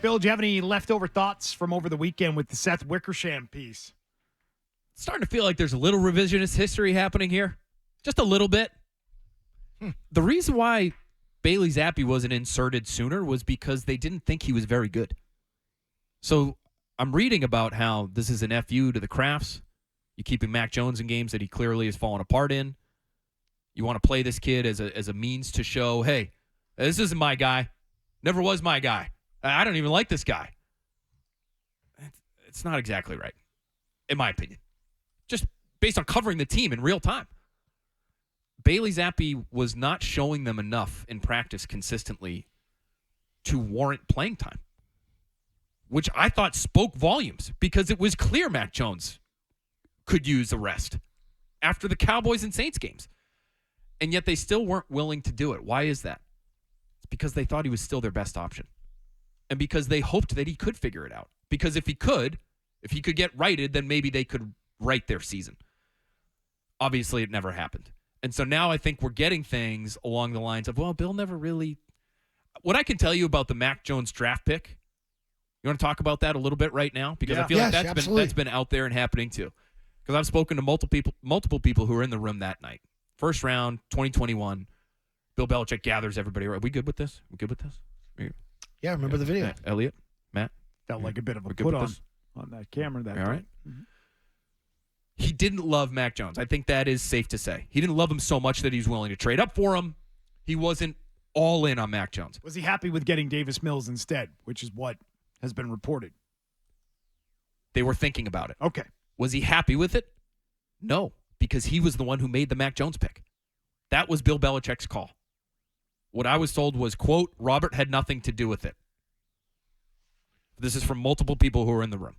Bill, do you have any leftover thoughts from over the weekend with the Seth Wickersham piece? It's starting to feel like there's a little revisionist history happening here. Just a little bit. The reason why Bailey Zappi wasn't inserted sooner was because they didn't think he was very good. So I'm reading about how this is an FU to the Crafts. You're keeping Mac Jones in games that he clearly has fallen apart in. You want to play this kid as a means to show, hey, this isn't my guy. Never was my guy. I don't even like this guy. It's not exactly right, in my opinion. Just based on covering the team in real time. Bailey Zappi was not showing them enough in practice consistently to warrant playing time, which I thought spoke volumes because it was clear Mac Jones could use a rest after the Cowboys and Saints games. And yet they still weren't willing to do it. Why is that? It's because they thought he was still their best option. And because they hoped that he could figure it out. Because if he could get righted, then maybe they could right their season. Obviously, it never happened. And so now I think we're getting things along the lines of, well, Bill never really... What I can tell you about the Mac Jones draft pick, you want to talk about that a little bit right now? Because I feel like that's been out there and happening too. Because I've spoken to multiple people who were in the room that night. First round, 2021, Bill Belichick gathers everybody. Are we good with this? We good with this? Yeah, I remember the video. Elliot, Matt? Felt like a bit of a put on that camera. That all right? Mm-hmm. He didn't love Mac Jones. I think that is safe to say. He didn't love him so much that he was willing to trade up for him. He wasn't all in on Mac Jones. Was he happy with getting Davis Mills instead, which is what has been reported? They were thinking about it. Okay. Was he happy with it? No, because he was the one who made the Mac Jones pick. That was Bill Belichick's call. What I was told was, quote, Robert had nothing to do with it. This is from multiple people who were in the room.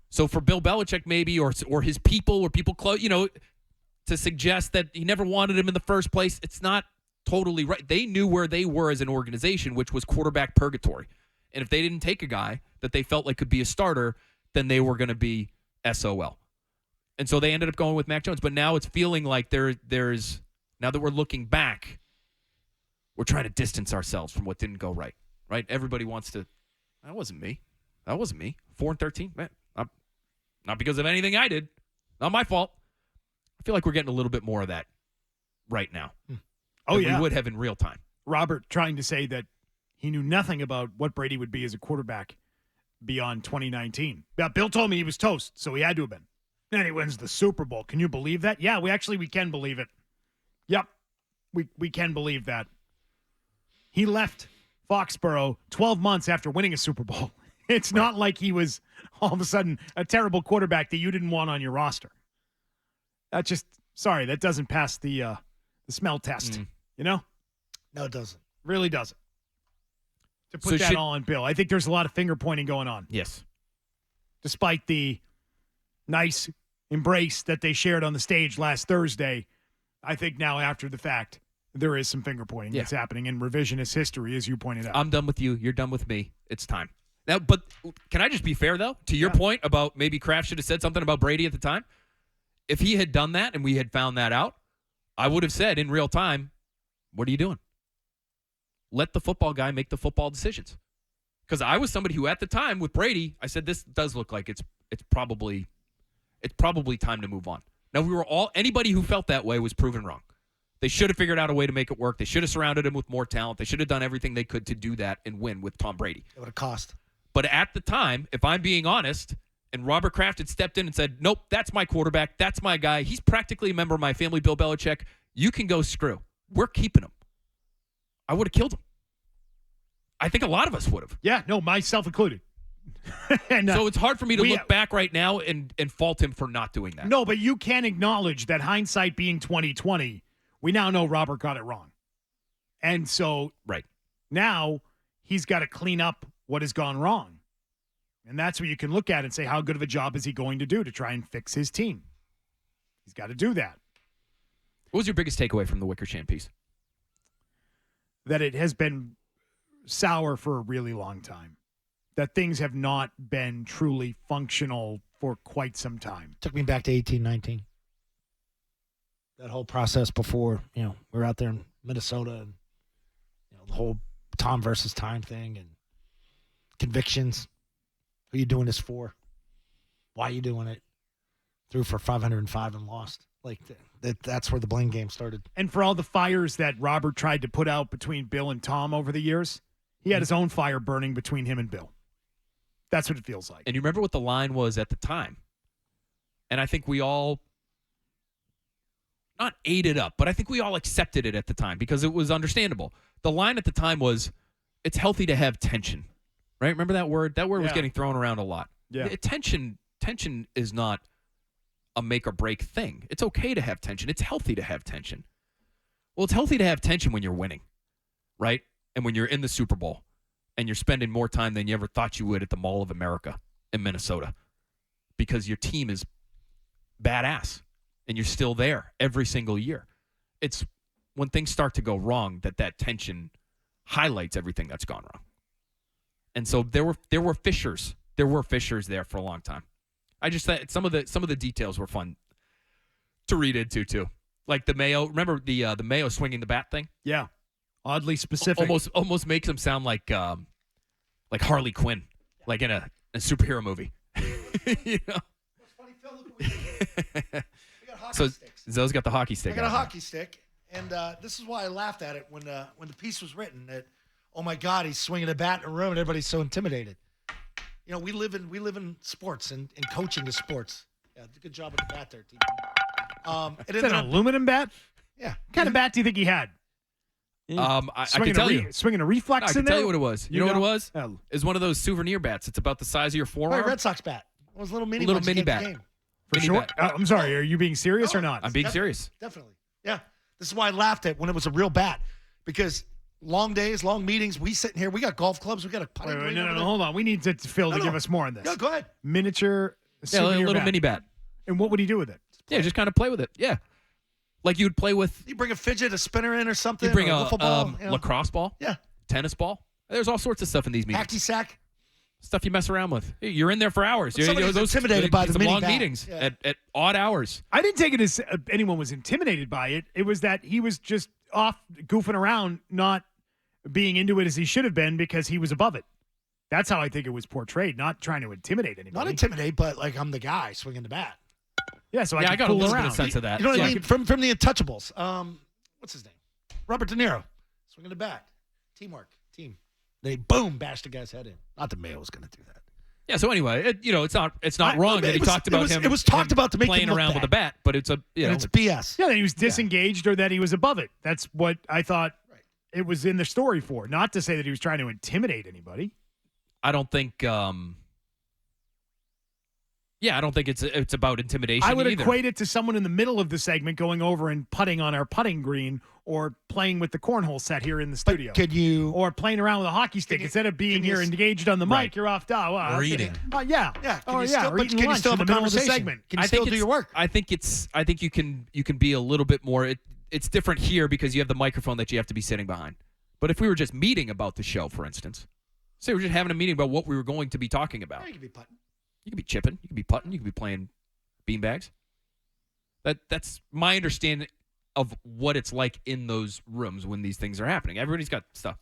So for Bill Belichick maybe, or his people, or people close, to suggest that he never wanted him in the first place, it's not totally right. They knew where they were as an organization, which was quarterback purgatory. And if they didn't take a guy that they felt like could be a starter, then they were going to be SOL. And so they ended up going with Mac Jones. But now it's feeling like there's now that we're looking back, we're trying to distance ourselves from what didn't go right. Right? Everybody wants to. That wasn't me. 4-13. Man, not because of anything I did. Not my fault. I feel like we're getting a little bit more of that right now. Oh, yeah. We would have in real time. Robert trying to say that he knew nothing about what Brady would be as a quarterback beyond 2019. Bill told me he was toast, so he had to have been. Then he wins the Super Bowl. Can you believe that? Yeah, we can believe it. Yep, we can believe that. He left Foxborough 12 months after winning a Super Bowl. It's not like he was all of a sudden a terrible quarterback that you didn't want on your roster. That doesn't pass the smell test, No, it doesn't. Really doesn't. To put that all on Bill. I think there's a lot of finger pointing going on. Yes. Despite the nice embrace that they shared on the stage last Thursday, I think now after the fact, there is some finger pointing that's happening in revisionist history, as you pointed out. I'm done with you. You're done with me. It's time. Now, but can I just be fair, though, to your point about maybe Kraft should have said something about Brady at the time? If he had done that and we had found that out, I would have said in real time, what are you doing? Let the football guy make the football decisions. Because I was somebody who at the time with Brady, I said this does look like it's probably time to move on. Now anybody who felt that way was proven wrong. They should have figured out a way to make it work. They should have surrounded him with more talent. They should have done everything they could to do that and win with Tom Brady. It would have cost. But at the time, if I'm being honest, and Robert Kraft had stepped in and said, nope, that's my quarterback. That's my guy. He's practically a member of my family, Bill Belichick. You can go screw. We're keeping him. I would have killed him. I think a lot of us would have. Yeah, no, myself included. And, so it's hard for me to look back right now and fault him for not doing that. No, but you can acknowledge that hindsight being 2020, we now know Robert got it wrong. And so now he's got to clean up what has gone wrong. And that's what you can look at and say, how good of a job is he going to do to try and fix his team? He's got to do that. What was your biggest takeaway from the Wickersham piece? That it has been sour for a really long time. That things have not been truly functional for quite some time. Took me back to 1819. That whole process before, we were out there in Minnesota and the whole Tom versus time thing. And convictions. Who you doing this for? Why are you doing it? Threw for 505 and lost. Like that's where the blame game started. And for all the fires that Robert tried to put out between Bill and Tom over the years, he had his own fire burning between him and Bill. That's what it feels like. And you remember what the line was at the time. And I think we all, not ate it up, but I think we all accepted it at the time because it was understandable. The line at the time was, it's healthy to have tension. Right? Remember that word? That word was getting thrown around a lot. Yeah. Tension is not a make or break thing. It's okay to have tension. It's healthy to have tension. Well, it's healthy to have tension when you're winning, right? And when you're in the Super Bowl and you're spending more time than you ever thought you would at the Mall of America in Minnesota because your team is badass and you're still there every single year. It's when things start to go wrong that tension highlights everything that's gone wrong. And so there were fissures. There were fissures there for a long time. I just thought some of the details were fun to read into too. Like the Mayo, remember the Mayo swinging the bat thing? Yeah. Oddly specific. Almost makes him sound like Harley Quinn, like in a superhero movie. You know. It's funny, Phil. Look what we did. We got hockey So sticks. Zoe's got the hockey stick. I got a out there. hockey stick, and this is why I laughed at it when the piece was written. That, oh my God, he's swinging a bat in a room, and everybody's so intimidated. You know, we live in sports, and coaching is sports. Yeah, good job with the bat there, team. It Is that an aluminum bat? Yeah. What kind of bat do you think he had? I can tell you. Swinging a reflex I in can there? tell you what it was. You know what it was? Oh. It's one of those souvenir bats. It's about the size of your forearm. Right, Red Sox bat. It was a little mini Little ones you mini get at the bat. game. For Mini sure? bat. I'm sorry. Are you being serious or not? I'm being Definitely. serious. Definitely. Yeah. This is why I laughed at when it was a real bat. Because long days, long meetings, we sitting here, we got golf clubs, we got a putting Wait, green no, over no, there. hold on. We need Phil to No. give us more on this. No, go ahead. Miniature Yeah, a souvenir little bat. mini bat. And what would he do with it? Yeah, just kind of play with it. Yeah. Like you would play with, You bring a fidget, a spinner in or something. you bring or a wiffle ball, you know. lacrosse ball, Yeah. tennis ball. There's all sorts of stuff in these meetings. Hacky sack. Stuff you mess around with. Hey, you're in there for hours. But somebody's intimidated by the some mini long bat. meetings Yeah. at odd hours. I didn't take it as anyone was intimidated by it. It was that he was just off goofing around, not being into it as he should have been because he was above it. That's how I think it was portrayed, not trying to intimidate anybody. Not intimidate, but like I'm the guy swinging the bat. Yeah, so I I could got a fool little bit around. of sense of that. You know what Yeah. I mean? From the Untouchables. What's his name? Robert De Niro. Swinging the bat. Teamwork. Team. They boom bashed the guy's head in. Not that Mayo was going to do that. Yeah. So anyway, it's not wrong that he it was- talked about him. it was talked him about to make him playing look around with bad. a bat, but it's And it's BS. Yeah, that he was disengaged or that he was above it. That's what I thought it was in the story for. Not to say that he was trying to intimidate anybody. I don't think. Yeah, I don't think it's about intimidation. I would either. equate it to someone in the middle of the segment going over and putting on our putting green or playing with the cornhole set here in the studio. Could you? Or playing around with a hockey stick. you- Instead of being can you here s- engaged on the mic, Right. you're off. Or eating. Yeah. Yeah. Can Oh, you yeah. still, or but eating can you lunch still in have the a middle of the conversation? segment. Can you still do your work? I think you can be a little bit more. It's different here because you have the microphone that you have to be sitting behind. But if we were just meeting about the show, for instance, say we're just having a meeting about what we were going to be talking about, Yeah, you could be putting. you could be chipping, you could be putting, you could be playing beanbags. That's my understanding of what it's like in those rooms when these things are happening. Everybody's got stuff.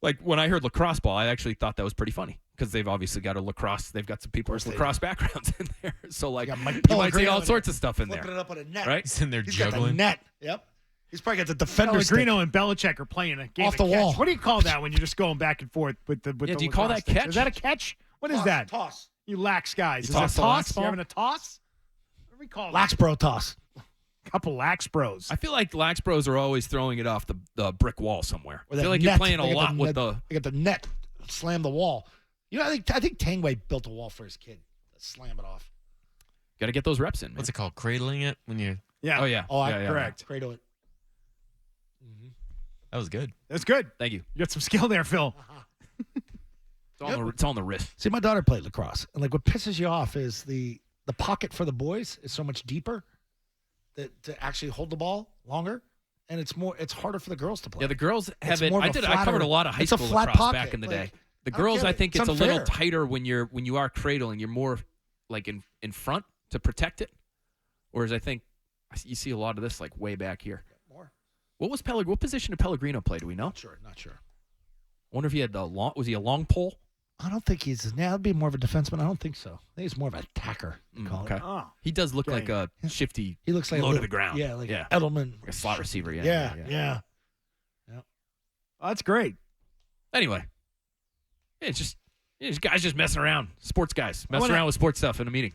Like when I heard lacrosse ball, I actually thought that was pretty funny because they've obviously got a lacrosse. They've got some people with lacrosse backgrounds in there. So like got Mike you might see Pellegrino all in sorts there, of stuff in Flipping there, it up on a net. right? He's in there He's got the juggling. net. Yep. He's probably got the defender Pellegrino and Belichick are playing a game Off of the catch. wall. What do you call that when you're just going back and forth with the Yeah, the do you call lacrosse that sticks? catch? Is that a catch? What is Toss, that? Toss. You lax guys. You Is that toss a the lax toss? ball? You having a toss? What do we call that? Laxbro toss. Couple lax bros. I feel like Lax Bros are always throwing it off the brick wall somewhere. I Or that feel like you're net. playing a They got lot with net. They got the net. Slam the wall. You know, I think Tangway built a wall for his kid. Slam it off. Got to get those reps in. Man. What's it called? Cradling it when you. Yeah. Oh yeah. Oh, yeah, yeah, correct. Cradle it. That was good. That's good. Thank you. You got some skill there, Phil. It's on the wrist. See, my daughter played lacrosse, and like what pisses you off is the pocket for the boys is so much deeper that to actually hold the ball longer, and it's harder for the girls to play. Yeah, the girls have It's it. more of I a I flatter- covered a lot of high it's a school flat lacrosse pocket, back in the like, day. The I don't girls, get I it. think It's it's a little unfair. tighter when you are cradling. You're more like in front to protect it. Whereas I think you see a lot of this like way back here. More. What position did Pellegrino play? Do we know? Not sure. wonder if he had the long. Was he a long pole? I don't think he's. Yeah, that'd be more of a defenseman. I don't think so. I think he's more of a attacker. Okay. Oh. He does look Okay. like a shifty, He looks like low a to little, the ground. Yeah, like yeah, Edelman. like a slot receiver. Yeah, Yeah. Oh, that's great. Anyway, it's just guys just messing around. Sports guys messing wanna- around with sports stuff in a meeting.